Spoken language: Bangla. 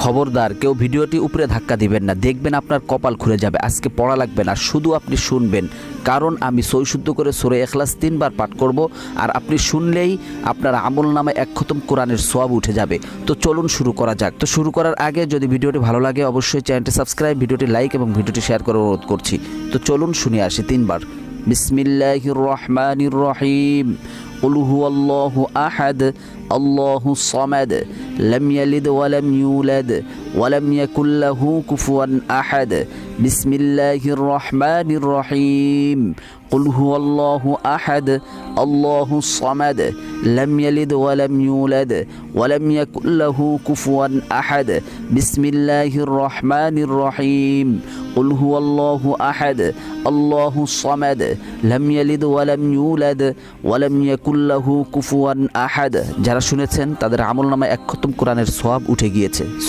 খবরদার কেউ ভিডিওটি উপরে ধাক্কা দিবেন না, দেখবেন আপনার কপাল খুলে যাবে। আজকে পড়া লাগবে না, শুধু আপনি শুনবেন, কারণ আমি সৈশুদ্ধ করে সূরা ইখলাস 3 বার পাঠ করব, আর আপনি শুনলেই আপনার আমলনামায় 1 খতম কোরআনের সওয়াব উঠে যাবে। তো চলুন শুরু করা যাক। তো শুরু করার আগে যদি ভিডিওটি ভালো লাগে অবশ্যই চ্যানেলটি সাবস্ক্রাইব, ভিডিওটি লাইক এবং ভিডিওটি শেয়ার করার অনুরোধ করছি। তো চলুন শুনে আসি 3 বার। বিসমিল্লাহির রহমানির রহিম। قل هو الله أحد الله الصمد لم يلد ولم يولد ولم يكن له كفوا أحد بسم الله الرحمن الرحيم قل هو الله أحد الله الصمد لم يلد ولم يولد ولم يكن له كفوا أحد بسم الله الرحمن الرحيم قل هو الله أحد الله الصمد لم يلد ولم يولد ولم يكن له كفوا أحد। যারা শুনেছেন তাদের আমলনামায় 1 খতম কোরআনের সওয়াব উঠে গিয়েছে।